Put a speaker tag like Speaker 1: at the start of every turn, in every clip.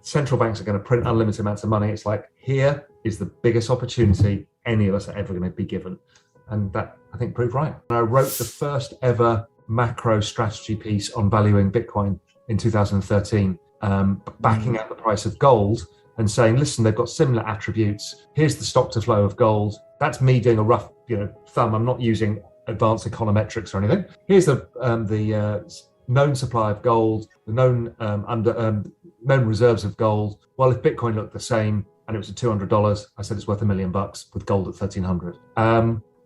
Speaker 1: central banks are going to print unlimited amounts of money. It's like, here is the biggest opportunity any of us are ever going to be given. And that, I think, proved right. I wrote the first ever macro strategy piece on valuing Bitcoin in 2013, backing out the price of gold and saying, listen, they've got similar attributes. Here's the stock to flow of gold. That's me doing a rough, thumb. I'm not using advanced econometrics or anything. Here's the known supply of gold, the known known reserves of gold. Well, if Bitcoin looked the same and it was at $200, I said it's worth $1 million with gold at 1,300.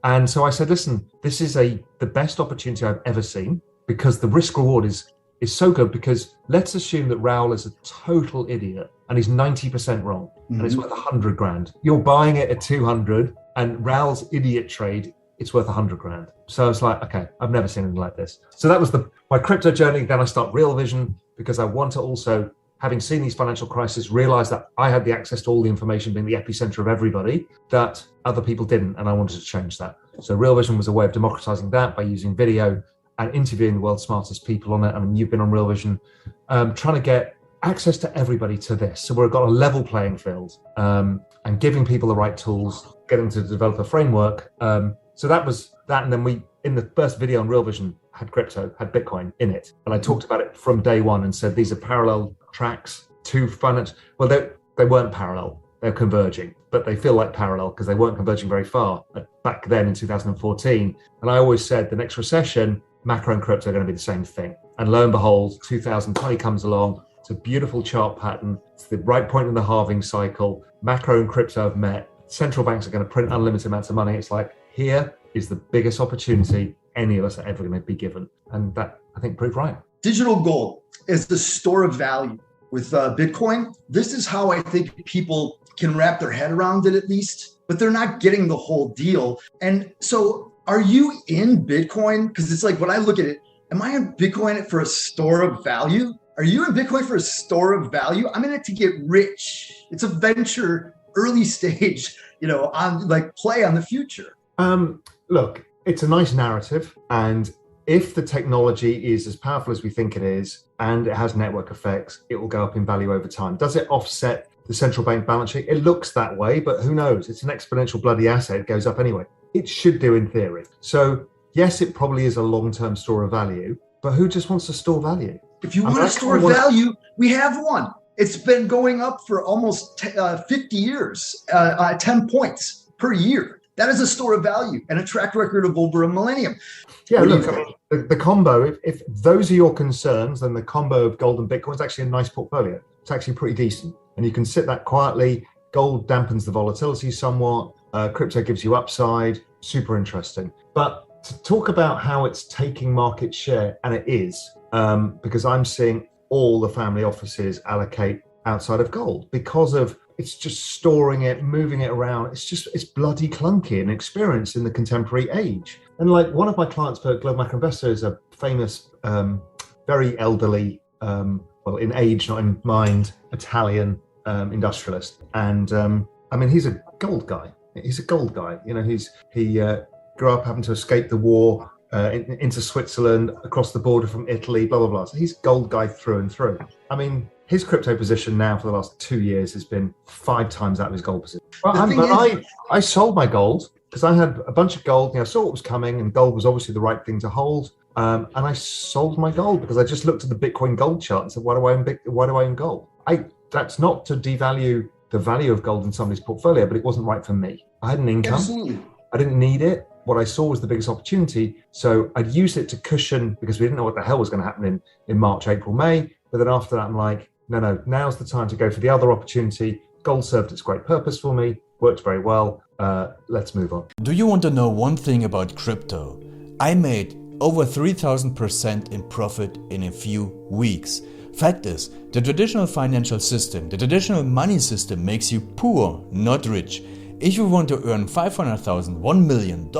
Speaker 1: And so I said, listen, this is the best opportunity I've ever seen, because the risk reward is so good. Because let's assume that Raoul is a total idiot and he's 90% wrong, and it's worth 100 grand. You're buying it at 200, and Raoul's idiot trade, it's worth 100 grand. So I was like, okay, I've never seen anything like this. So that was my crypto journey. Then I start Real Vision, because I want to also, having seen these financial crises, realize that I had the access to all the information, being the epicenter of everybody, that other people didn't, and I wanted to change that. So Real Vision was a way of democratizing that by using video and interviewing the world's smartest people on it. I mean, you've been on Real Vision, trying to get access to everybody to this. So we've got a level playing field, and giving people the right tools, getting to develop a framework. So that was that. And then we, in the first video on Real Vision, had crypto, had Bitcoin in it. And I talked about it from day one and said, these are parallel tracks to finance. Well, they weren't parallel, they're converging, but they feel like parallel because they weren't converging very far back then in 2014. And I always said the next recession, macro and crypto are going to be the same thing. And lo and behold, 2020 comes along. It's a beautiful chart pattern. It's the right point in the halving cycle. Macro and crypto have met. Central banks are going to print unlimited amounts of money. It's like, here is the biggest opportunity any of us are ever going to be given. And that, I think, proved right.
Speaker 2: Digital gold is the store of value. With Bitcoin, this is how I think people can wrap their head around it, at least, but they're not getting the whole deal. And so are you in Bitcoin? Because it's like, when I look at it, am I in Bitcoin for a store of value? Are you in Bitcoin for a store of value? I'm in it to get rich. It's a venture, early stage, on like play on the future.
Speaker 1: Look, it's a nice narrative. And if the technology is as powerful as we think it is, and it has network effects, it will go up in value over time. Does it offset the central bank balance sheet? It looks that way, but who knows? It's an exponential bloody asset. It goes up anyway. It should do in theory. So yes, it probably is a long-term store of value, but who just wants to store value?
Speaker 2: If you want to store value, we have one. It's been going up for almost 50 years, 10 points per year. That is a store of value and a track record of over a millennium.
Speaker 1: Yeah, look, I mean, the combo, if those are your concerns, then the combo of gold and Bitcoin is actually a nice portfolio. It's actually pretty decent. And you can sit that quietly. Gold dampens the volatility somewhat. Crypto gives you upside. Super interesting. But to talk about how it's taking market share, and it is, because I'm seeing all the family offices allocate outside of gold because of it's just storing it, moving it around. It's bloody clunky and experience in the contemporary age. And like one of my clients for Global Macro Investor is a famous, very elderly, well, in age, not in mind, Italian industrialist. And I mean, he's a gold guy. He's a gold guy. He grew up having to escape the war into Switzerland, across the border from Italy, blah, blah, blah. So he's gold guy through and through. I mean, his crypto position now for the last 2 years has been 5 times that of his gold position. I sold my gold because I had a bunch of gold. I saw what was coming, and gold was obviously the right thing to hold. And I sold my gold because I just looked at the Bitcoin gold chart and said, why do I own gold? That's not to devalue the value of gold in somebody's portfolio, but it wasn't right for me. I had an income. Absolutely. I didn't need it. What I saw was the biggest opportunity. So I'd use it to cushion because we didn't know what the hell was going to happen in March, April, May. But then after that, I'm like, no, now's the time to go for the other opportunity. Gold served its great purpose for me, worked very well. Let's move on.
Speaker 3: Do you want to know one thing about crypto? I made over 3,000% in profit in a few weeks. Fact is, the traditional financial system, the traditional money system makes you poor, not rich. If you want to earn $500,000, $1 million,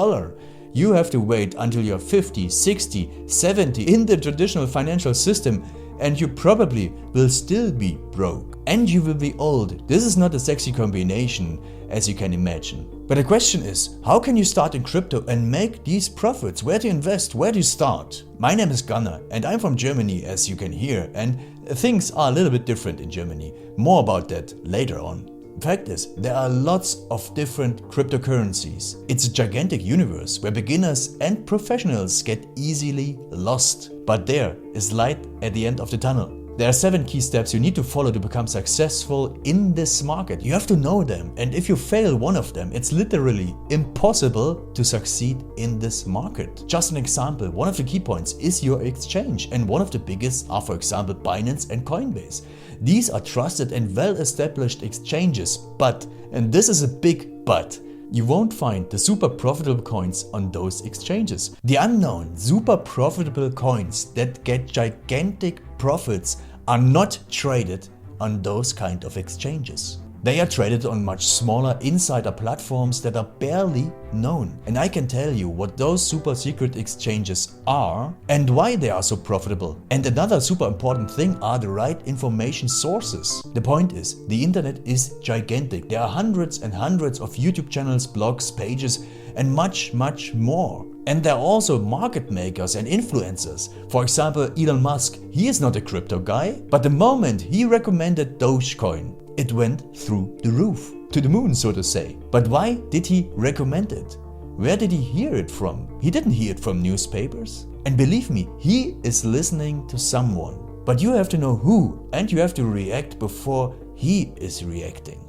Speaker 3: you have to wait until you're 50, 60, 70 in the traditional financial system, and you probably will still be broke. And you will be old. This is not a sexy combination, as you can imagine. But the question is, how can you start in crypto and make these profits? Where to invest? Where to start? My name is Gunnar and I'm from Germany, as you can hear, and things are a little bit different in Germany. More about that later on. Fact is, there are lots of different cryptocurrencies. It's a gigantic universe where beginners and professionals get easily lost. But there is light at the end of the tunnel. There are 7 key steps you need to follow to become successful in this market. You have to know them, and if you fail one of them, it's literally impossible to succeed in this market. Just an example, one of the key points is your exchange, and one of the biggest are, for example, Binance and Coinbase. These are trusted and well-established exchanges, but, and this is a big but, you won't find the super profitable coins on those exchanges. The unknown super profitable coins that get gigantic profits are not traded on those kind of exchanges. They are traded on much smaller insider platforms that are barely known. And I can tell you what those super secret exchanges are and why they are so profitable. And another super important thing are the right information sources. The point is, the internet is gigantic. There are hundreds and hundreds of YouTube channels, blogs, pages, and much more. And there are also market makers and influencers. For example, Elon Musk, he is not a crypto guy, but the moment he recommended Dogecoin, it went through the roof, to the moon, so to say. But why did he recommend it? Where did he hear it from? He didn't hear it from newspapers. And believe me, he is listening to someone. But you have to know who, and you have to react before he is reacting.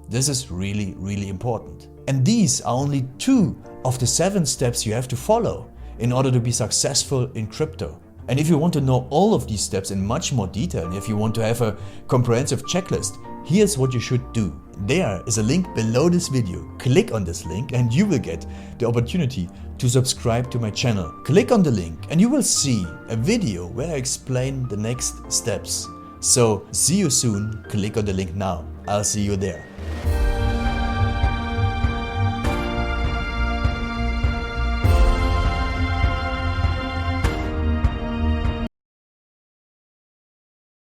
Speaker 3: This is really important. And these are only 2 of the 7 steps you have to follow in order to be successful in crypto. And if you want to know all of these steps in much more detail, and if you want to have a comprehensive checklist, here's what you should do. There is a link below this video. Click on this link and you will get the opportunity to subscribe to my channel. Click on the link and you will see a video where I explain the next steps. So see you soon. Click on the link now. I'll see you there.